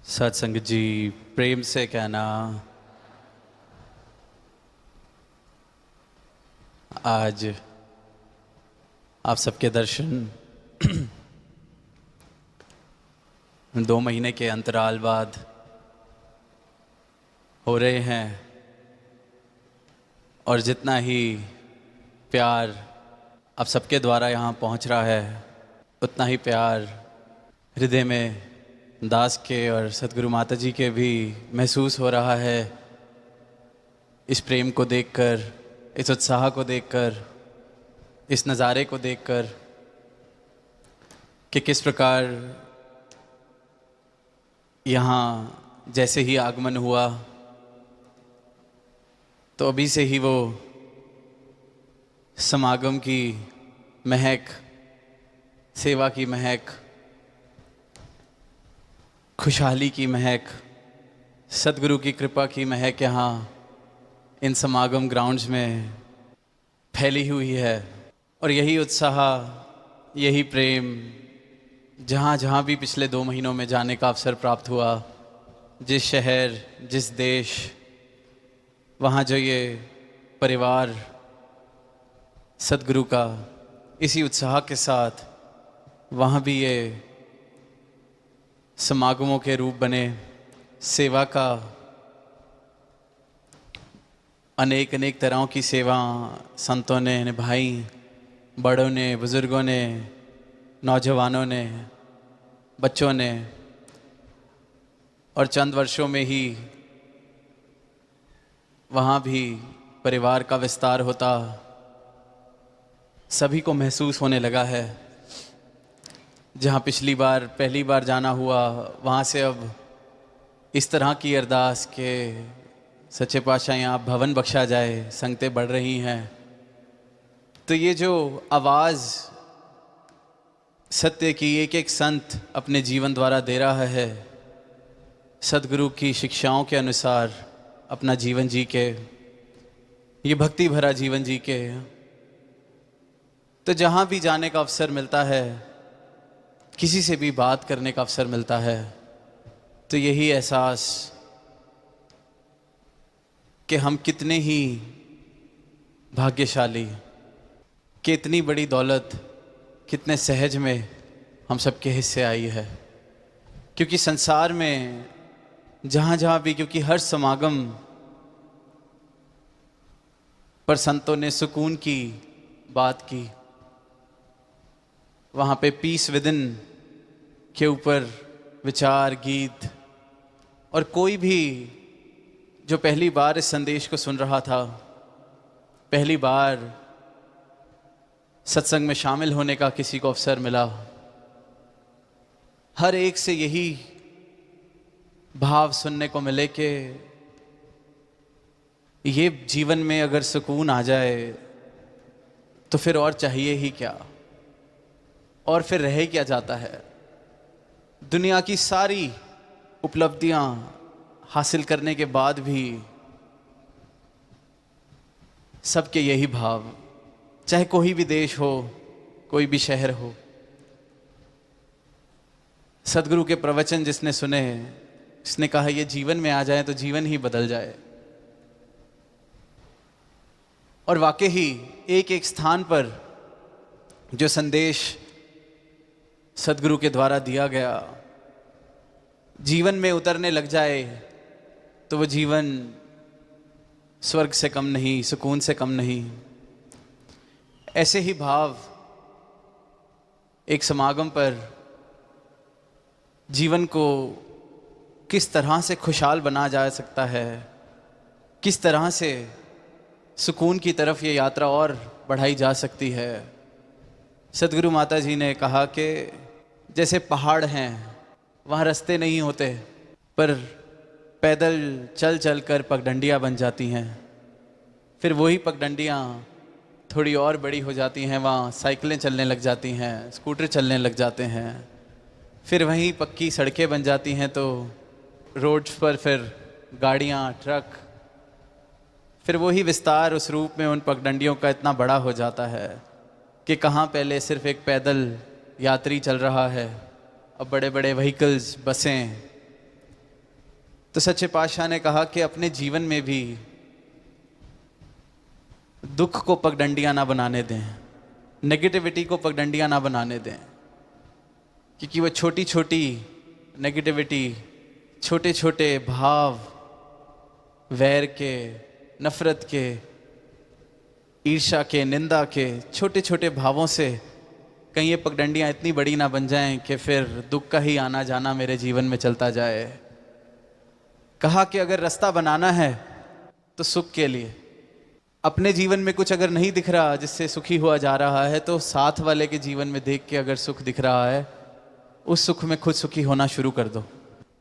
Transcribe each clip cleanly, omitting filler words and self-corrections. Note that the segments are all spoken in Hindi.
सत्संग जी, प्रेम से कहना आज आप सबके दर्शन 2 महीने के अंतराल बाद हो रहे हैं और जितना ही प्यार आप सबके द्वारा यहाँ पहुँच रहा है उतना ही प्यार हृदय में दास के और सतगुरु माता जी के भी महसूस हो रहा है। इस प्रेम को देखकर, इस उत्साह को देखकर, इस नज़ारे को देखकर कि किस प्रकार यहाँ जैसे ही आगमन हुआ तो अभी से ही वो समागम की महक, सेवा की महक, खुशहाली की महक, सतगुरु की कृपा की महक यहाँ इन समागम ग्राउंड्स में फैली हुई है। और यही उत्साह, यही प्रेम जहाँ जहाँ भी पिछले 2 महीनों में जाने का अवसर प्राप्त हुआ, जिस शहर, जिस देश, वहाँ जो ये परिवार सतगुरु का इसी उत्साह के साथ वहाँ भी ये समागमों के रूप बने, सेवा का अनेक अनेक तरहों की सेवा संतों ने निभाई, बड़ों ने, बुज़ुर्गों ने, नौजवानों ने, बच्चों ने, और चंद वर्षों में ही वहाँ भी परिवार का विस्तार होता सभी को महसूस होने लगा है। जहाँ पहली बार जाना हुआ, वहाँ से अब इस तरह की अरदास के सच्चे पातशाह यहाँ भवन बख्शा जाए, संगतें बढ़ रही हैं। तो ये जो आवाज़ सत्य की एक एक संत अपने जीवन द्वारा दे रहा है, सतगुरु की शिक्षाओं के अनुसार अपना जीवन जी के, ये भक्ति भरा जीवन जी के, तो जहाँ भी जाने का अवसर मिलता है, किसी से भी बात करने का अवसर मिलता है, तो यही एहसास कि हम कितने ही भाग्यशाली, कि इतनी बड़ी दौलत कितने सहज में हम सबके हिस्से आई है। क्योंकि संसार में जहाँ जहाँ भी, क्योंकि हर समागम पर संतों ने सुकून की बात की, वहाँ पे पीस विदिन के ऊपर विचार, गीत, और कोई भी जो पहली बार इस संदेश को सुन रहा था, पहली बार सत्संग में शामिल होने का किसी को अवसर मिला, हर एक से यही भाव सुनने को मिले कि ये जीवन में अगर सुकून आ जाए तो फिर और चाहिए ही क्या, और फिर रह क्या जाता है। दुनिया की सारी उपलब्धियां हासिल करने के बाद भी सबके यही भाव, चाहे कोई भी देश हो, कोई भी शहर हो। सतगुरु के प्रवचन जिसने सुने, जिसने कहा ये जीवन में आ जाए तो जीवन ही बदल जाए। और वाकई ही एक एक स्थान पर जो संदेश सतगुरु के द्वारा दिया गया, जीवन में उतरने लग जाए तो वो जीवन स्वर्ग से कम नहीं, सुकून से कम नहीं। ऐसे ही भाव एक समागम पर जीवन को किस तरह से खुशहाल बना जा सकता है, किस तरह से सुकून की तरफ ये यात्रा और बढ़ाई जा सकती है। सतगुरु माता जी ने कहा कि जैसे पहाड़ हैं, वहाँ रास्ते नहीं होते, पर पैदल चल चल कर पगडंडियाँ बन जाती हैं। फिर वही पगडंडियाँ थोड़ी और बड़ी हो जाती हैं, वहाँ साइकिलें चलने लग जाती हैं, स्कूटर चलने लग जाते हैं। फिर वहीं पक्की सड़कें बन जाती हैं, तो रोड्स पर फिर गाड़ियाँ, ट्रक, फिर वही विस्तार उस रूप में उन पगडंडियों का इतना बड़ा हो जाता है कि कहाँ पहले सिर्फ एक पैदल यात्री चल रहा है, अब बड़े बड़े व्हीकल्स, बसें, तो सच्चे पातशाह ने कहा कि अपने जीवन में भी दुख को पगडंडियां ना बनाने दें, नेगेटिविटी को पगडंडियां ना बनाने दें, क्योंकि वो छोटी छोटी नेगेटिविटी, छोटे छोटे भाव, वैर के, नफरत के, ईर्ष्या के, निंदा के छोटे छोटे भावों से कहीं ये पगडंडियां इतनी बड़ी ना बन जाएं कि फिर दुख का ही आना जाना मेरे जीवन में चलता जाए। कहा कि अगर रास्ता बनाना है तो सुख के लिए, अपने जीवन में कुछ अगर नहीं दिख रहा जिससे सुखी हुआ जा रहा है, तो साथ वाले के जीवन में देख के अगर सुख दिख रहा है, उस सुख में खुद सुखी होना शुरू कर दो।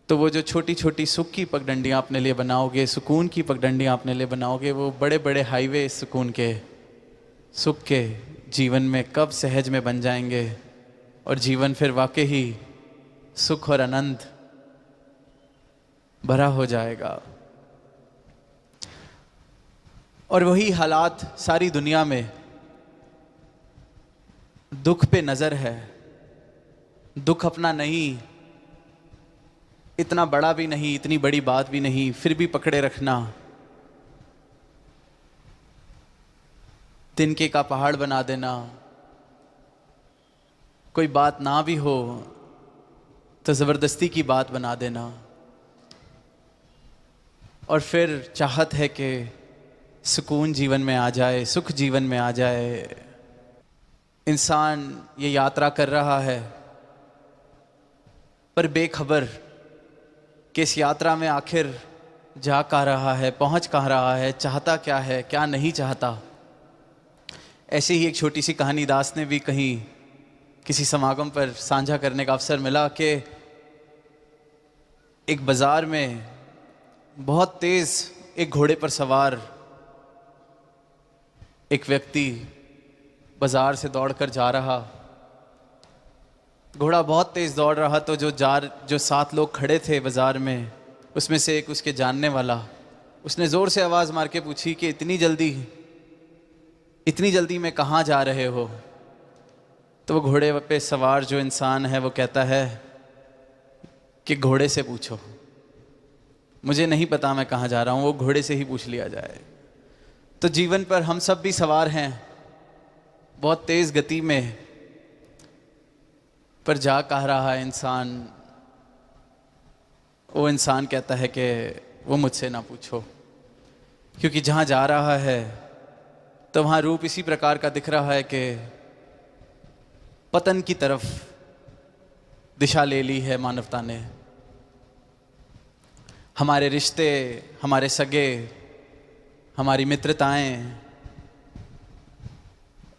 तो वो जो छोटी छोटी सुख की पगडंडियां अपने लिए बनाओगे, सुकून की पगडंडियां अपने लिए बनाओगे, वो बड़े बड़े हाईवे सुकून के, सुख के जीवन में कब सहज में बन जाएंगे और जीवन फिर वाकई ही सुख और आनंद भरा हो जाएगा। और वही हालात सारी दुनिया में, दुख पे नजर है, दुख अपना नहीं, इतना बड़ा भी नहीं, इतनी बड़ी बात भी नहीं, फिर भी पकड़े रखना, तिनके का पहाड़ बना देना, कोई बात ना भी हो तो जबरदस्ती की बात बना देना, और फिर चाहत है कि सुकून जीवन में आ जाए, सुख जीवन में आ जाए। इंसान ये यात्रा कर रहा है पर बेखबर कि इस यात्रा में आखिर जा कहाँ रहा है, पहुंच कहाँ रहा है, चाहता क्या है, क्या नहीं चाहता। ऐसे ही एक छोटी सी कहानी दास ने भी कहीं किसी समागम पर साझा करने का अवसर मिला कि एक बाज़ार में बहुत तेज़ एक घोड़े पर सवार एक व्यक्ति बाज़ार से दौड़कर जा रहा, घोड़ा बहुत तेज़ दौड़ रहा, तो जो 7 लोग खड़े थे बाज़ार में, उसमें से एक उसके जानने वाला, उसने ज़ोर से आवाज़ मार के पूछी कि इतनी जल्दी में कहाँ जा रहे हो। तो वो घोड़े पे सवार जो इंसान है वो कहता है कि घोड़े से पूछो, मुझे नहीं पता मैं कहाँ जा रहा हूँ, वो घोड़े से ही पूछ लिया जाए। तो जीवन पर हम सब भी सवार हैं बहुत तेज़ गति में, पर जा कह रहा है इंसान, वो इंसान कहता है कि वो मुझसे ना पूछो, क्योंकि जहाँ जा रहा है तो वहाँ रूप इसी प्रकार का दिख रहा है कि पतन की तरफ दिशा ले ली है मानवता ने। हमारे रिश्ते, हमारे सगे, हमारी मित्रताएं,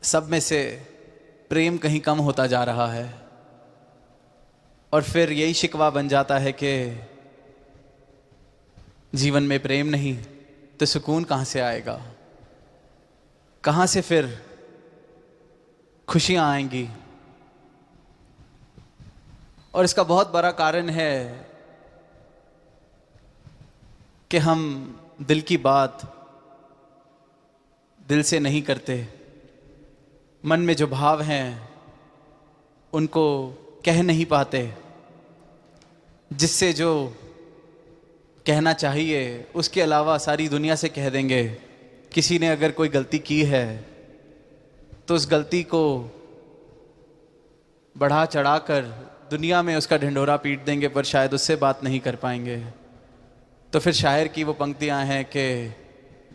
सब में से प्रेम कहीं कम होता जा रहा है, और फिर यही शिकवा बन जाता है कि जीवन में प्रेम नहीं तो सुकून कहाँ से आएगा, कहाँ से फिर खुशियाँ आएंगी। और इसका बहुत बड़ा कारण है कि हम दिल की बात दिल से नहीं करते, मन में जो भाव हैं उनको कह नहीं पाते, जिससे जो कहना चाहिए उसके अलावा सारी दुनिया से कह देंगे। किसी ने अगर कोई गलती की है तो उस गलती को बढ़ा चढ़ाकर दुनिया में उसका ढिंढोरा पीट देंगे, पर शायद उससे बात नहीं कर पाएंगे। तो फिर शायर की वो पंक्तियां हैं कि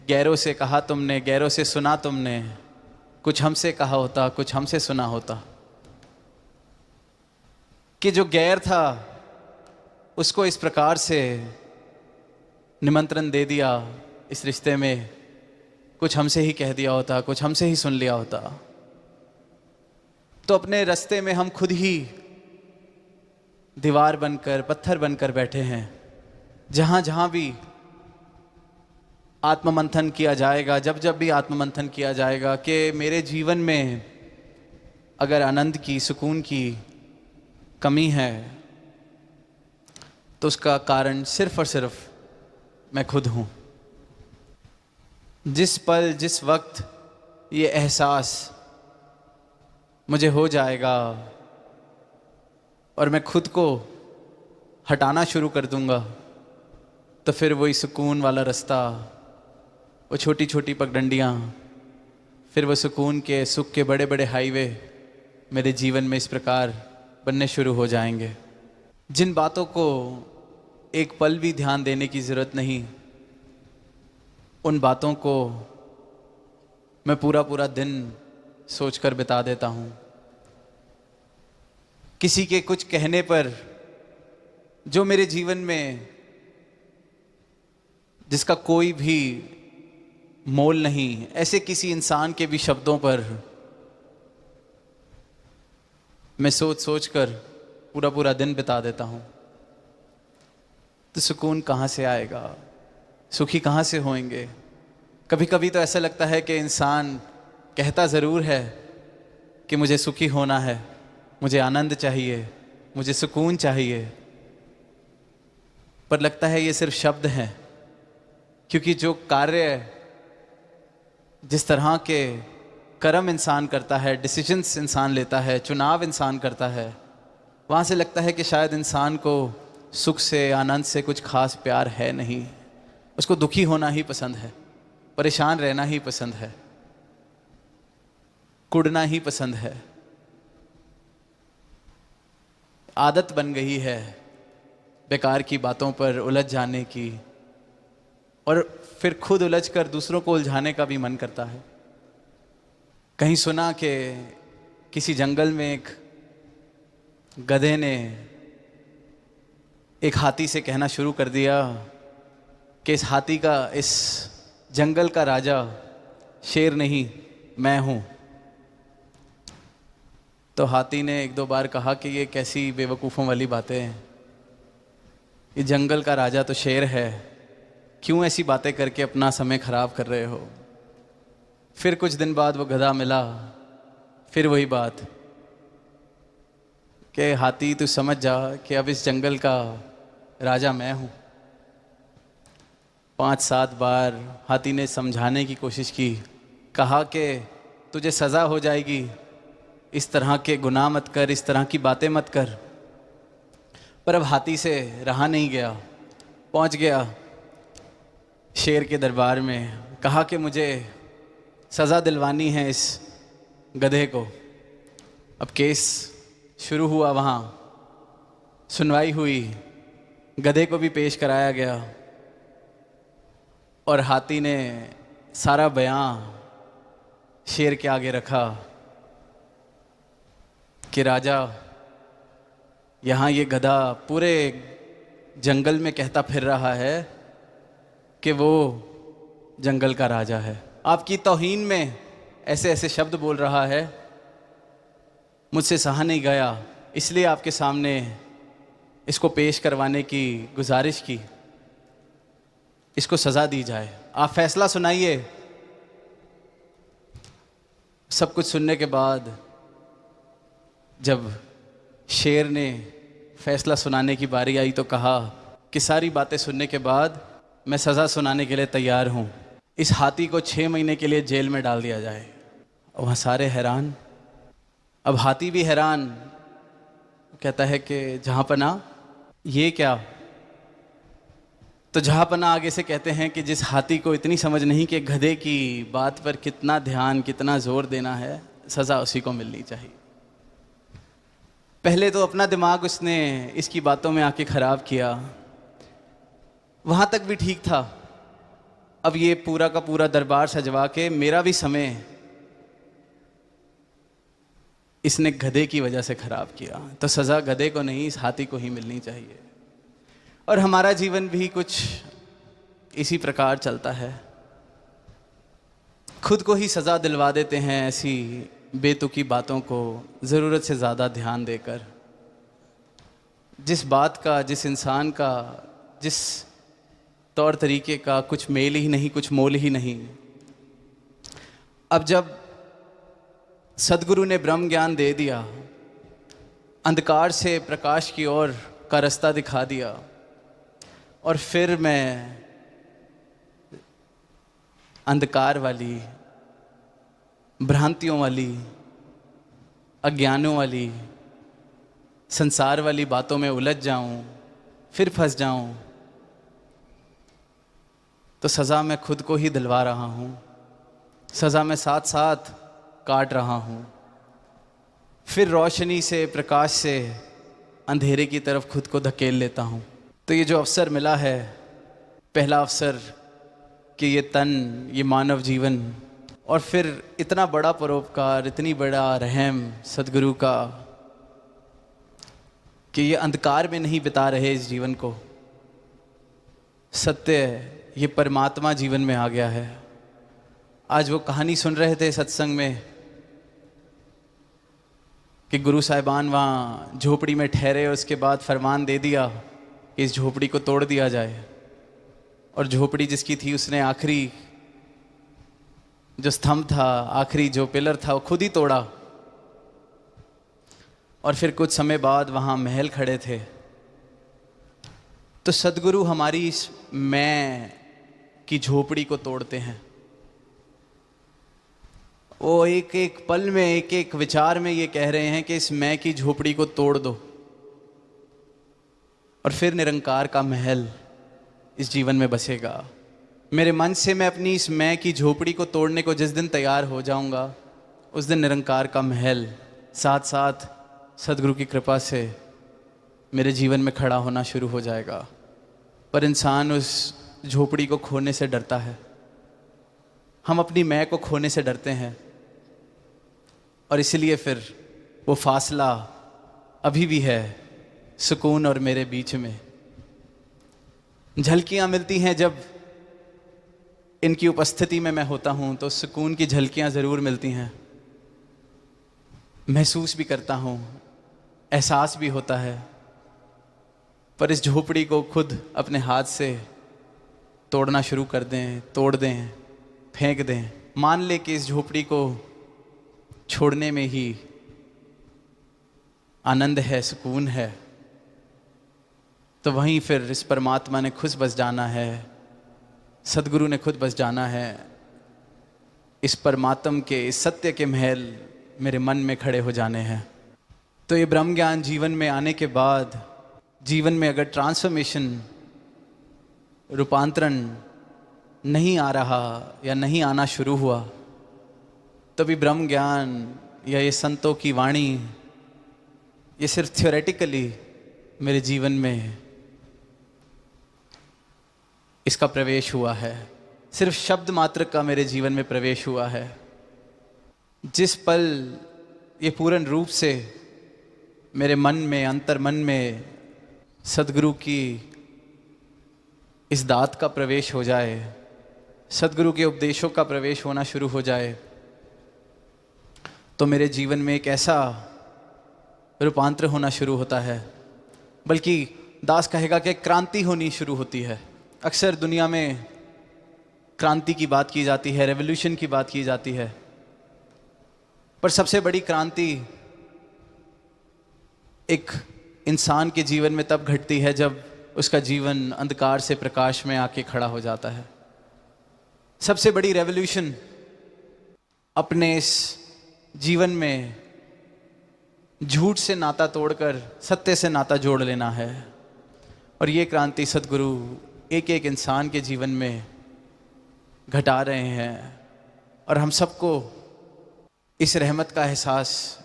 गैरों से कहा तुमने, गैरों से सुना तुमने, कुछ हमसे कहा होता, कुछ हमसे सुना होता। कि जो गैर था उसको इस प्रकार से निमंत्रण दे दिया इस रिश्ते में, कुछ हमसे ही कह दिया होता, कुछ हमसे ही सुन लिया होता। तो अपने रास्ते में हम खुद ही दीवार बनकर, पत्थर बनकर बैठे हैं। जहाँ जहाँ भी आत्ममंथन किया जाएगा, जब जब भी आत्ममंथन किया जाएगा कि मेरे जीवन में अगर आनंद की, सुकून की कमी है, तो उसका कारण सिर्फ और सिर्फ मैं खुद हूँ। जिस पल, जिस वक्त ये एहसास मुझे हो जाएगा और मैं खुद को हटाना शुरू कर दूंगा, तो फिर वही सुकून वाला रास्ता, वो छोटी छोटी पगडंडियाँ, फिर वो सुकून के सुख के बड़े बड़े हाईवे मेरे जीवन में इस प्रकार बनने शुरू हो जाएंगे, जिन बातों को एक पल भी ध्यान देने की ज़रूरत नहीं, उन बातों को मैं पूरा पूरा दिन सोचकर बिता देता हूँ। किसी के कुछ कहने पर जो मेरे जीवन में जिसका कोई भी मोल नहीं, ऐसे किसी इंसान के भी शब्दों पर मैं सोच सोच कर पूरा पूरा दिन बिता देता हूँ। तो सुकून कहाँ से आएगा, सुखी कहाँ से होएंगे? कभी कभी तो ऐसा लगता है कि इंसान कहता ज़रूर है कि मुझे सुखी होना है, मुझे आनंद चाहिए, मुझे सुकून चाहिए, पर लगता है ये सिर्फ शब्द हैं, क्योंकि जो कार्य, जिस तरह के कर्म इंसान करता है, डिसीजंस इंसान लेता है, चुनाव इंसान करता है, वहाँ से लगता है कि शायद इंसान को सुख से, आनंद से कुछ खास प्यार है नहीं। उसको दुखी होना ही पसंद है, परेशान रहना ही पसंद है, कुढ़ना ही पसंद है। आदत बन गई है बेकार की बातों पर उलझ जाने की, और फिर खुद उलझ कर दूसरों को उलझाने का भी मन करता है। कहीं सुना कि किसी जंगल में एक गधे ने एक हाथी से कहना शुरू कर दिया कि इस हाथी का, इस जंगल का राजा शेर नहीं, मैं हूँ। तो हाथी ने एक दो बार कहा कि ये कैसी बेवकूफ़ों वाली बातें हैं, ये जंगल का राजा तो शेर है, क्यों ऐसी बातें करके अपना समय ख़राब कर रहे हो। फिर कुछ दिन बाद वो गधा मिला, फिर वही बात कि हाथी तू समझ जा कि अब इस जंगल का राजा मैं हूँ। 5-7 बार हाथी ने समझाने की कोशिश की, कहा कि तुझे सज़ा हो जाएगी, इस तरह के गुनाह मत कर, इस तरह की बातें मत कर। पर अब हाथी से रहा नहीं गया, पहुंच गया शेर के दरबार में, कहा कि मुझे सज़ा दिलवानी है इस गधे को। अब केस शुरू हुआ, वहाँ सुनवाई हुई, गधे को भी पेश कराया गया और हाथी ने सारा बयां शेर के आगे रखा कि राजा, यहाँ ये गधा पूरे जंगल में कहता फिर रहा है कि वो जंगल का राजा है, आपकी तौहीन में ऐसे ऐसे शब्द बोल रहा है, मुझसे सहा नहीं गया, इसलिए आपके सामने इसको पेश करवाने की गुजारिश की, इसको सज़ा दी जाए, आप फैसला सुनाइए। सब कुछ सुनने के बाद जब शेर ने फैसला सुनाने की बारी आई तो कहा कि सारी बातें सुनने के बाद मैं सज़ा सुनाने के लिए तैयार हूँ, इस हाथी को 6 महीने के लिए जेल में डाल दिया जाए। वहाँ सारे हैरान, अब हाथी भी हैरान, कहता है कि जहाँपना ये क्या? तो जहाँपना आगे से कहते हैं कि जिस हाथी को इतनी समझ नहीं कि गधे की बात पर कितना ध्यान, कितना जोर देना है, सज़ा उसी को मिलनी चाहिए। पहले तो अपना दिमाग उसने इसकी बातों में आके ख़राब किया, वहाँ तक भी ठीक था, अब ये पूरा का पूरा दरबार सजवा के मेरा भी समय इसने गधे की वजह से ख़राब किया, तो सज़ा गधे को नहीं, इस हाथी को ही मिलनी चाहिए। और हमारा जीवन भी कुछ इसी प्रकार चलता है, खुद को ही सज़ा दिलवा देते हैं ऐसी बेतुकी बातों को ज़रूरत से ज़्यादा ध्यान देकर। जिस बात का, जिस इंसान का, जिस तौर तरीके का कुछ मेल ही नहीं, कुछ मोल ही नहीं। अब जब सद्गुरु ने ब्रह्म ज्ञान दे दिया, अंधकार से प्रकाश की ओर का रास्ता दिखा दिया, और फिर मैं अंधकार वाली, भ्रांतियों वाली, अज्ञानों वाली, संसार वाली बातों में उलझ जाऊं, फिर फंस जाऊं, तो सज़ा मैं खुद को ही दिलवा रहा हूँ, सज़ा मैं साथ साथ काट रहा हूँ। फिर रोशनी से, प्रकाश से अंधेरे की तरफ खुद को धकेल लेता हूँ। तो ये जो अवसर मिला है, पहला अवसर कि ये तन, ये मानव जीवन, और फिर इतना बड़ा परोपकार, इतनी बड़ा रहम सदगुरु का कि ये अंधकार में नहीं बिता रहे इस जीवन को, सत्य ये परमात्मा जीवन में आ गया है। आज वो कहानी सुन रहे थे सत्संग में कि गुरु साहिबान वहाँ झोपड़ी में ठहरे, उसके बाद फरमान दे दिया कि इस झोपड़ी को तोड़ दिया जाए। और झोपड़ी जिसकी थी उसने आखिरी जो स्तंभ था, आखिरी जो पिलर था, वो खुद ही तोड़ा। और फिर कुछ समय बाद वहाँ महल खड़े थे। तो सदगुरु हमारी इस मैं की झोपड़ी को तोड़ते हैं। वो एक एक पल में, एक एक विचार में ये कह रहे हैं कि इस मैं की झोपड़ी को तोड़ दो, और फिर निरंकार का महल इस जीवन में बसेगा। मेरे मन से मैं अपनी इस मैं की झोपड़ी को तोड़ने को जिस दिन तैयार हो जाऊंगा, उस दिन निरंकार का महल साथ साथ सदगुरु की कृपा से मेरे जीवन में खड़ा होना शुरू हो जाएगा। पर इंसान उस झोपड़ी को खोने से डरता है। हम अपनी मैं को खोने से डरते हैं, और इसलिए फिर वो फासला अभी भी है सुकून और मेरे बीच में। झलकियाँ मिलती हैं जब इनकी उपस्थिति में मैं होता हूँ, तो सुकून की झलकियाँ ज़रूर मिलती हैं, महसूस भी करता हूँ, एहसास भी होता है। पर इस झोपड़ी को खुद अपने हाथ से तोड़ना शुरू कर दें, तोड़ दें, फेंक दें, मान ले कि इस झोपड़ी को छोड़ने में ही आनंद है, सुकून है, तो वहीं फिर इस परमात्मा ने खुद बस जाना है, सदगुरु ने खुद बस जाना है। इस परमात्म के, इस सत्य के महल मेरे मन में खड़े हो जाने हैं। तो ये ब्रह्म ज्ञान जीवन में आने के बाद, जीवन में अगर ट्रांसफॉर्मेशन, रूपांतरण नहीं आ रहा या नहीं आना शुरू हुआ, तभी ब्रह्म ज्ञान या ये संतों की वाणी ये सिर्फ थ्योरेटिकली मेरे जीवन में इसका प्रवेश हुआ है, सिर्फ शब्द मात्र का मेरे जीवन में प्रवेश हुआ है। जिस पल ये पूर्ण रूप से मेरे मन में, अंतर मन में सदगुरु की इस दात का प्रवेश हो जाए, सदगुरु के उपदेशों का प्रवेश होना शुरू हो जाए, तो मेरे जीवन में एक ऐसा रूपांतर होना शुरू होता है, बल्कि दास कहेगा कि क्रांति होनी शुरू होती है। अक्सर दुनिया में क्रांति की बात की जाती है, रेवोल्यूशन की बात की जाती है, पर सबसे बड़ी क्रांति एक इंसान के जीवन में तब घटती है जब उसका जीवन अंधकार से प्रकाश में आके खड़ा हो जाता है। सबसे बड़ी रेवोल्यूशन अपने इस जीवन में झूठ से नाता तोड़कर सत्य से नाता जोड़ लेना है। और ये क्रांति सदगुरु एक एक इंसान के जीवन में घटा रहे हैं, और हम सबको इस रहमत का एहसास,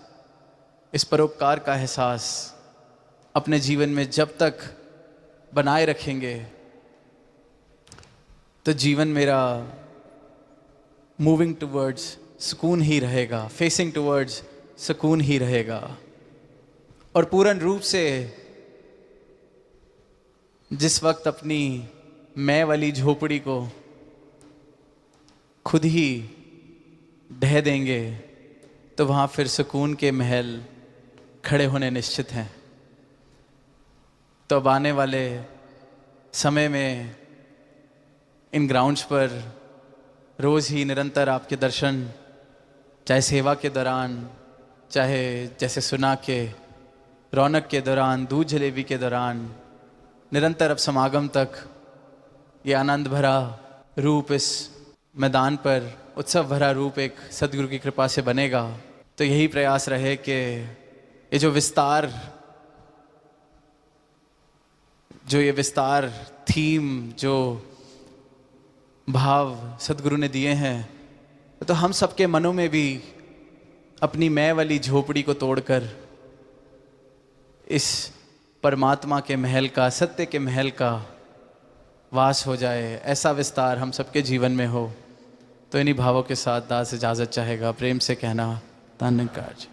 इस परोपकार का एहसास अपने जीवन में जब तक बनाए रखेंगे, तो जीवन मेरा मूविंग टुवर्ड्स सुकून ही रहेगा, फेसिंग टुवर्ड्स सुकून ही रहेगा। और पूर्ण रूप से जिस वक्त अपनी मैं वाली झोपड़ी को खुद ही ढह देंगे, तो वहाँ फिर सुकून के महल खड़े होने निश्चित हैं। तो अब आने वाले समय में इन ग्राउंड्स पर रोज़ ही निरंतर आपके दर्शन, चाहे सेवा के दौरान, चाहे जैसे सुना के रौनक के दौरान, दूध जलेबी के दौरान, निरंतर अब समागम तक ये आनंद भरा रूप इस मैदान पर, उत्सव भरा रूप एक सदगुरु की कृपा से बनेगा। तो यही प्रयास रहे कि ये जो विस्तार थीम, जो भाव सदगुरु ने दिए हैं, तो हम सबके मनों में भी अपनी मैं वाली झोपड़ी को तोड़कर इस परमात्मा के महल का, सत्य के महल का वास हो जाए, ऐसा विस्तार हम सबके जीवन में हो। तो इन्हीं भावों के साथ दास इजाज़त चाहेगा। प्रेम से कहना धन्यवाद।